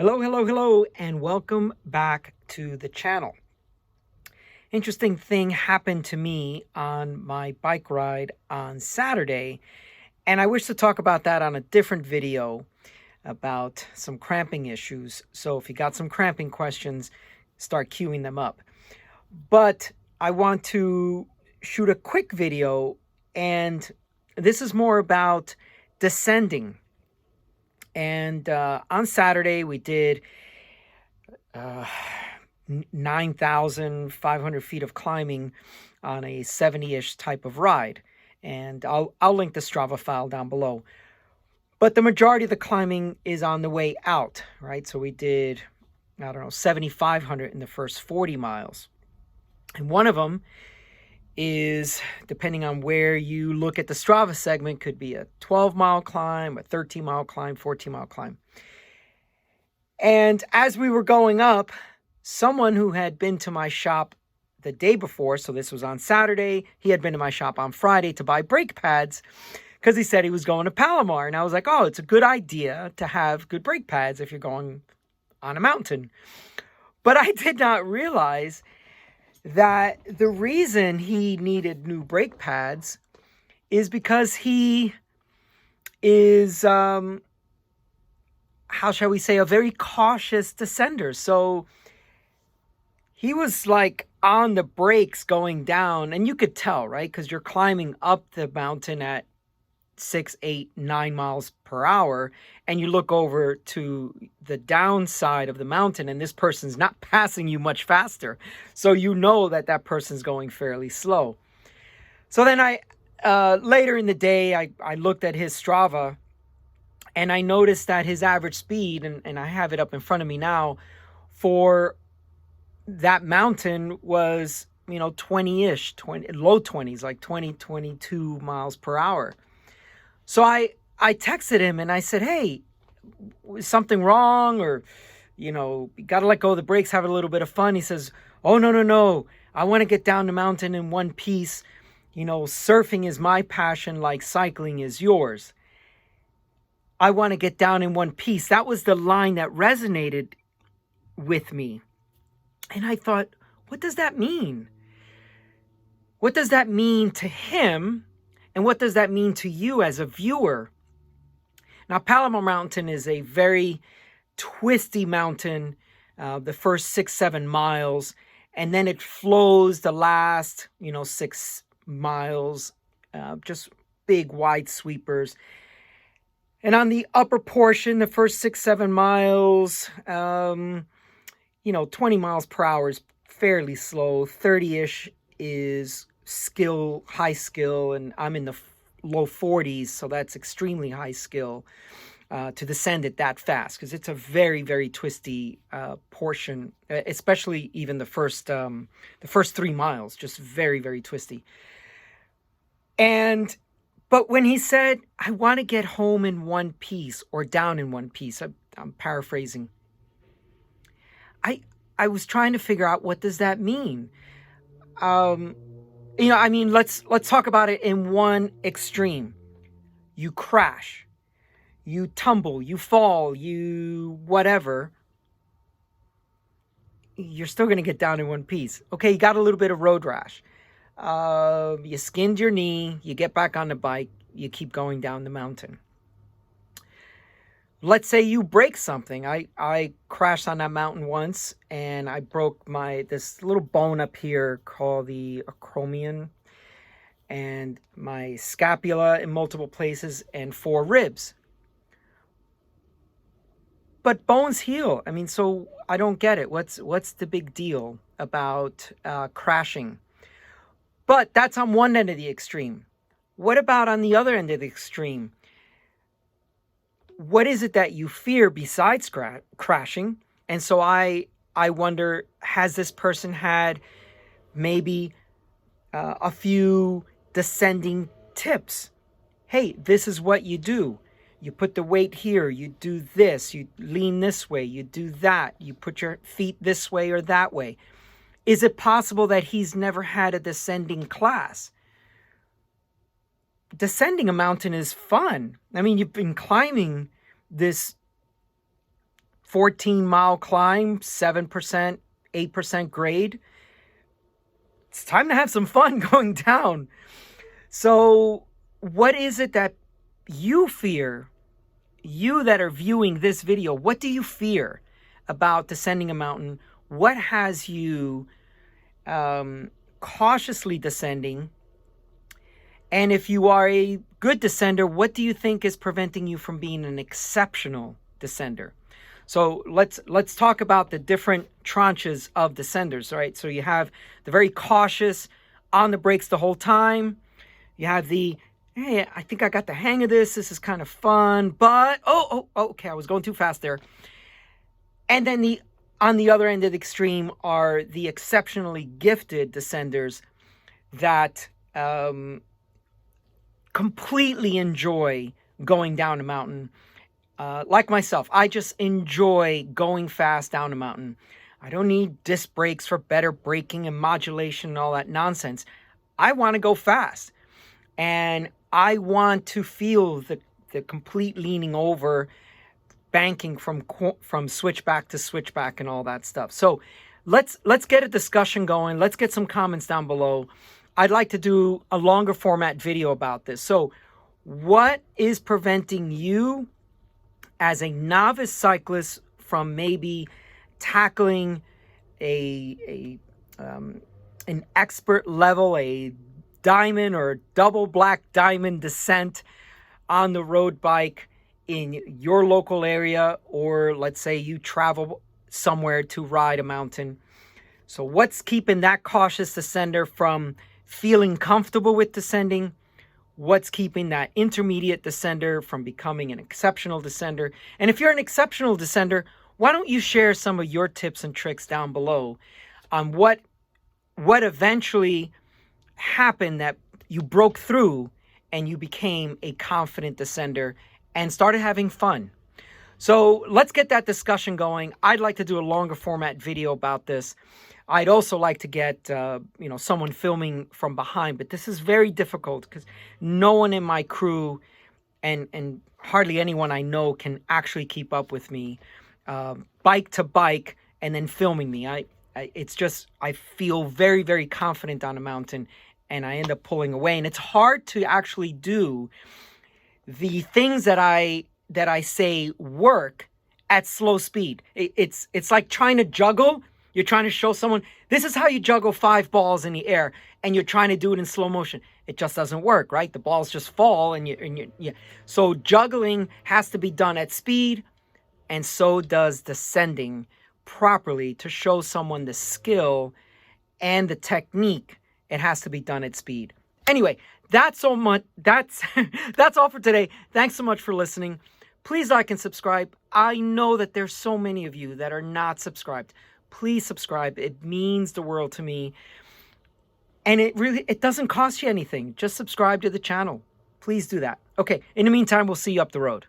Hello, and welcome back to the channel. Interesting thing happened to me on my bike ride on Saturday, and I wish to talk about that on a different video about some cramping issues. So if you got some cramping questions, start queuing them up. But I want to shoot a quick video, and this is more about descending. And on Saturday, we did 9,500 feet of climbing on a 70-ish type of ride. And I'll link the Strava file down below. But the majority of the climbing is on the way out, right? So we did, 7,500 in the first 40 miles. And one of them is, depending on where you look at the Strava segment, could be a 12-mile climb, a 13-mile climb, 14-mile climb. And as we were going up, someone who had been to my shop the day before, so this was on Saturday, he had been to my shop on Friday to buy brake pads because he said he was going to Palomar. And I was like, oh, it's a good idea to have good brake pads if you're going on a mountain. But I did not realize that the reason he needed new brake pads is because he is, how shall we say, a very cautious descender. So he was like on the brakes going down, and you could tell, right? Because you're climbing up the mountain at 6, 8, 9 miles per hour, and you look over to the downside of the mountain, and this person's not passing you much faster. So you know that that person's going fairly slow. So then later in the day, I looked at his Strava, and I noticed that his average speed, and I have it up in front of me now, for that mountain was, 20-ish, low 20s, like 20, 22 miles per hour. So I texted him and I said, hey, is something wrong? Or, you got to let go of the brakes, have a little bit of fun. He says, oh, no. I want to get down the mountain in one piece. Surfing is my passion like cycling is yours. I want to get down in one piece. That was the line that resonated with me. And I thought, what does that mean? What does that mean to him? And what does that mean to you as a viewer? Now, Palomar Mountain is a very twisty mountain, the first 6, 7 miles, and then it flows the last, 6 miles, just big, wide sweepers. And on the upper portion, the first 6, 7 miles, 20 miles per hour is fairly slow. 30-ish is high skill, and I'm in the low 40s, so that's extremely high skill to descend it that fast, because it's a very, very twisty portion, especially even the first 3 miles, just very, very twisty. But when he said, I want to get home in one piece or down in one piece, I'm paraphrasing, I was trying to figure out, what does that mean? Let's talk about it in one extreme. You crash, you tumble, you fall, you whatever. You're still going to get down in one piece. Okay, you got a little bit of road rash. You skinned your knee, you get back on the bike, you keep going down the mountain. Let's say you break something. I crashed on that mountain once, and I broke this little bone up here called the acromion, and my scapula in multiple places, and 4 ribs. But bones heal. So I don't get it. What's the big deal about crashing? But that's on one end of the extreme. What about on the other end of the extreme? What is it that you fear besides crashing? And so I wonder, has this person had maybe a few descending tips? Hey, this is what you do. You put the weight here, you do this, you lean this way, you do that, you put your feet this way or that way. Is it possible that he's never had a descending class? Descending a mountain is fun. You've been climbing this 14-mile climb, 7%, 8% grade. It's time to have some fun going down. So what is it that you fear? You that are viewing this video, what do you fear about descending a mountain? What has you cautiously descending? And if you are a good descender, what do you think is preventing you from being an exceptional descender? So let's talk about the different tranches of descenders, right? So you have the very cautious, on the brakes the whole time. You have the, hey, I think I got the hang of this. This is kind of fun, but okay, I was going too fast there. And then on the other end of the extreme are the exceptionally gifted descenders that completely enjoy going down a mountain. Like myself, I just enjoy going fast down a mountain. I don't need disc brakes for better braking and modulation and all that nonsense. I want to go fast. And I want to feel the complete leaning over, banking from switchback to switchback and all that stuff. So let's get a discussion going. Let's get some comments down below. I'd like to do a longer format video about this. So what is preventing you as a novice cyclist from maybe tackling an expert level, a diamond or double black diamond descent on the road bike in your local area, or let's say you travel somewhere to ride a mountain? So what's keeping that cautious descender from feeling comfortable with descending? What's keeping that intermediate descender from becoming an exceptional descender? And if you're an exceptional descender, why don't you share some of your tips and tricks down below on what eventually happened that you broke through and you became a confident descender and started having fun. So let's get that discussion going. I'd like to do a longer format video about this. I'd also like to get someone filming from behind, but this is very difficult because no one in my crew and hardly anyone I know can actually keep up with me bike to bike and then filming me. I feel very, very confident on a mountain and I end up pulling away. And it's hard to actually do the things that I say work at slow speed. It's like trying to juggle. You're trying to show someone, this is how you juggle 5 balls in the air, and you're trying to do it in slow motion. It just doesn't work, right? The balls just fall, So juggling has to be done at speed, and so does descending properly to show someone the skill and the technique. It has to be done at speed. Anyway, that's all for today. Thanks so much for listening. Please like and subscribe. I know that there's so many of you that are not subscribed. Please subscribe. It means the world to me. And it doesn't cost you anything. Just subscribe to the channel. Please do that. Okay, in the meantime, we'll see you up the road.